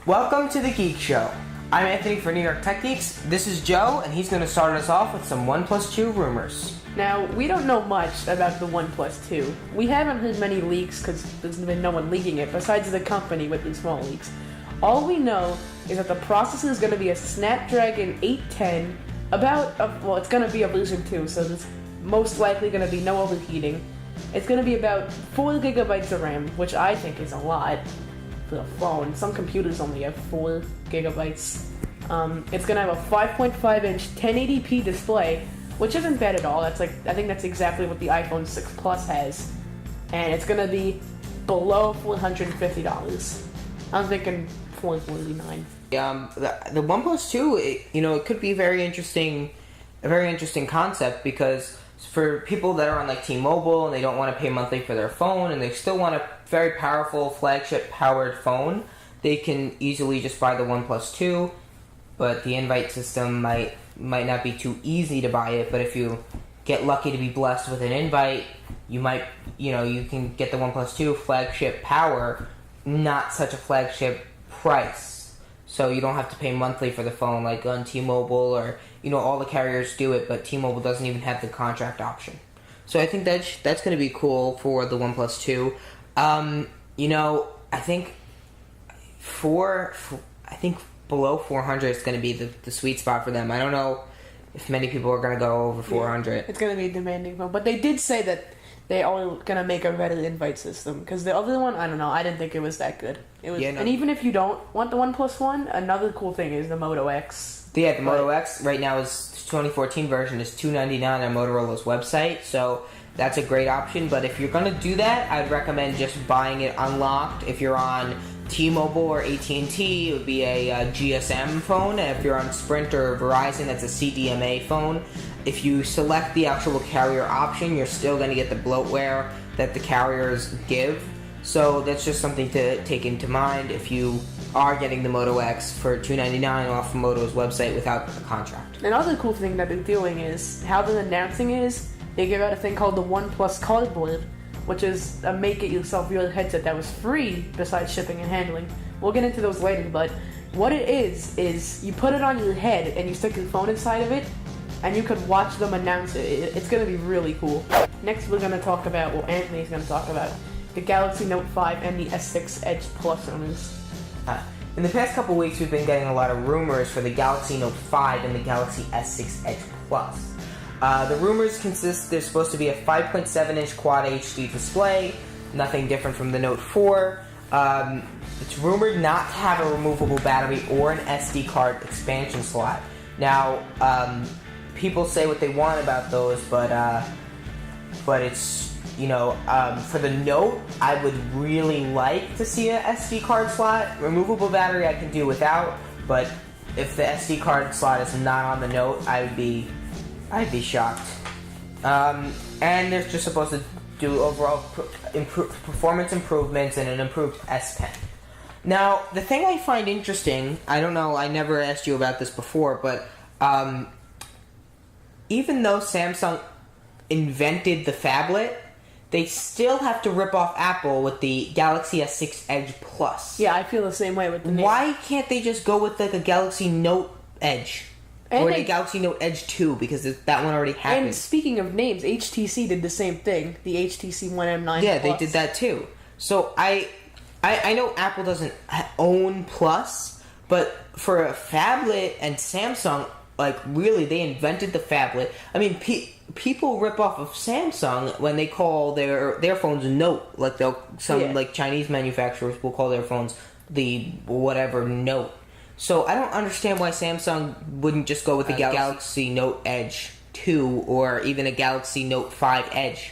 Welcome to the Geek Show. I'm Anthony for New York Tech Geeks. This is Joe, and he's going to start us off with some OnePlus 2 rumors. Now, we don't know much about the OnePlus 2. We haven't heard many leaks because there's been no one leaking it besides the company with these small leaks. All we know is that the processor is going to be a Snapdragon 810, it's going to be a version 2, so there's most likely going to be no overheating. It's going to be about 4 gigabytes of RAM, which I think is a lot for a phone. Some computers only have 4 gigabytes. It's going to have a 5.5-inch 1080p display, which isn't bad at all. I think that's exactly what the iPhone 6 Plus has. And it's going to be below $450. I'm thinking $449. The OnePlus 2, it could be a very interesting concept because for people that are on like T-Mobile and they don't want to pay monthly for their phone and they still want a very powerful flagship powered phone, they can easily just buy the OnePlus 2, but the invite system might not be too easy to buy it. But if you get lucky to be blessed with an invite, you can get the OnePlus 2 flagship power, not such a flagship price. So you don't have to pay monthly for the phone like on T-Mobile or, all the carriers do it, but T-Mobile doesn't even have the contract option. So I think that's going to be cool for the OnePlus 2. I think below 400 is going to be the sweet spot for them. I don't know if many people are going to go over 400. Yeah, it's going to be a demanding phone, but they did say that they are going to make a better invite system, because the other one, I don't know, I didn't think it was that good. And even if you don't want the OnePlus One, another cool thing is the Moto X. Yeah, the Moto X right now is 2014 version is $299 on Motorola's website, so that's a great option. But if you're going to do that, I'd recommend just buying it unlocked. If you're on T-Mobile or AT&T, it would be a GSM phone. And if you're on Sprint or Verizon, that's a CDMA phone. If you select the actual carrier option, you're still going to get the bloatware that the carriers give. So that's just something to take into mind if you are getting the Moto X for $299 off of Moto's website without a contract. Another cool thing that they're doing is how they're announcing is they give out a thing called the OnePlus Cardboard, which is a make-it-yourself-real headset that was free besides shipping and handling. We'll get into those later, but what it is you put it on your head and you stick your phone inside of it, and you can watch them announce it. It's going to be really cool. Next, we're going to talk about, Anthony's going to talk about the Galaxy Note 5 and the S6 Edge Plus owners. In the past couple weeks, we've been getting a lot of rumors for the Galaxy Note 5 and the Galaxy S6 Edge Plus. The rumors consist there's supposed to be a 5.7-inch Quad HD display, nothing different from the Note 4. It's rumored not to have a removable battery or an SD card expansion slot. Now, people say what they want about those, but it's, for the Note, I would really like to see a SD card slot. Removable battery I can do without, but if the SD card slot is not on the Note, I'd be shocked. And they're just supposed to do overall performance improvements and an improved S Pen. Now, the thing I find interesting, I don't know, I never asked you about this before, but even though Samsung invented the phablet, they still have to rip off Apple with the Galaxy S6 Edge Plus. Yeah, I feel the same way with the name. Why can't they just go with like a Galaxy Note Edge? Or the Galaxy Note Edge 2, because that one already happened. And speaking of names, HTC did the same thing. The HTC One M9 Yeah, Plus. they did that too. So I know Apple doesn't own Plus, but for a phablet and Samsung, really, they invented the phablet. I mean, people rip off of Samsung when they call their phones Note. Like Chinese manufacturers will call their phones the whatever Note. So I don't understand why Samsung wouldn't just go with the Galaxy Note Edge 2 or even a Galaxy Note 5 Edge.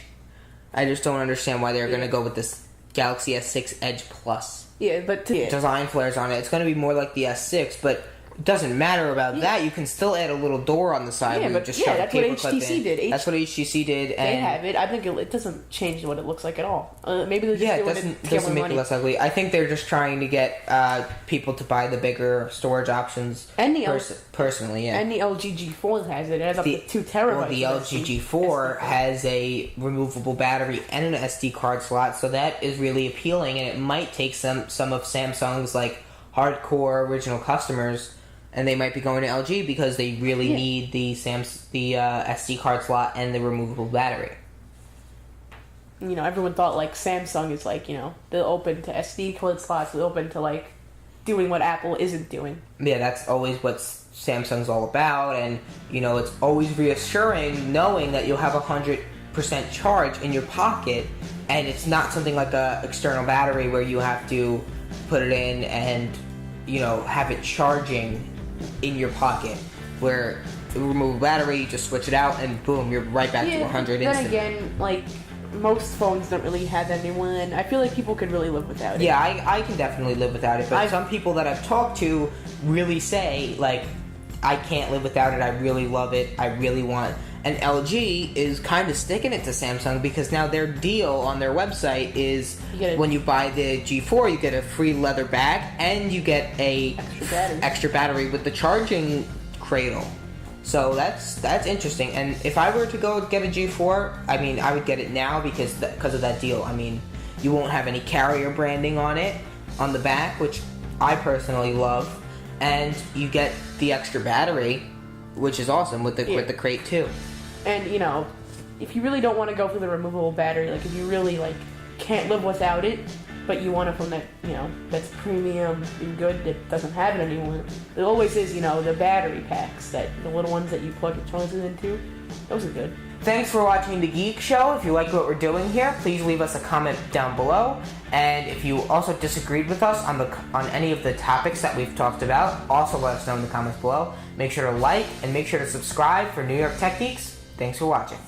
I just don't understand why they're going to go with this Galaxy S6 Edge Plus. Yeah, but design flares on it. It's going to be more like the S6, but it doesn't matter about that. You can still add a little door on the side. Yeah, that's what HTC did. That's what HTC did. And they have it. I think it doesn't change what it looks like at all. Maybe they're just doing it doesn't make it less ugly. I think they're just trying to get people to buy the bigger storage options. And the personally, yeah. And the LG G4 has it. It has up to 2 terabytes. Well, the LG G4 has a removable battery and an SD card slot, so that is really appealing, and it might take some of Samsung's hardcore original customers, and they might be going to LG because they really need the SD card slot and the removable battery. You know, everyone thought like Samsung is like, you know, they're open to SD card slots, they're open to like doing what Apple isn't doing. Yeah, that's always what Samsung's all about, and you know, it's always reassuring knowing that you'll have 100% charge in your pocket, and it's not something like a external battery where you have to put it in and, you know, have it charging in your pocket, where the removable battery, you just switch it out and boom, you're right back to 100 then instantly. again, like, most phones don't really have anyone. I feel like people could really live without it. Yeah, I can definitely live without it, but some people that I've talked to really say, like, I can't live without it, I really love it, I really want. And LG is kind of sticking it to Samsung because now their deal on their website is when you buy the G4, you get a free leather bag and you get a extra battery with the charging cradle. So that's interesting. And if I were to go get a G4, I mean, I would get it now because of that deal. I mean, you won't have any carrier branding on it on the back, which I personally love, and you get the extra battery, which is awesome with the crate too. And you know, if you really don't want to go for the removable battery, like if you really like can't live without it, but you want a phone that, you know, that's premium and good, that doesn't have it anymore, there always is, you know, the battery packs, that the little ones that you plug your chargers into. Those are good. Thanks for watching The Geek Show. If you like what we're doing here, please leave us a comment down below. And if you also disagreed with us on any of the topics that we've talked about, also let us know in the comments below. Make sure to like and make sure to subscribe for New York Tech Geeks. Thanks for watching.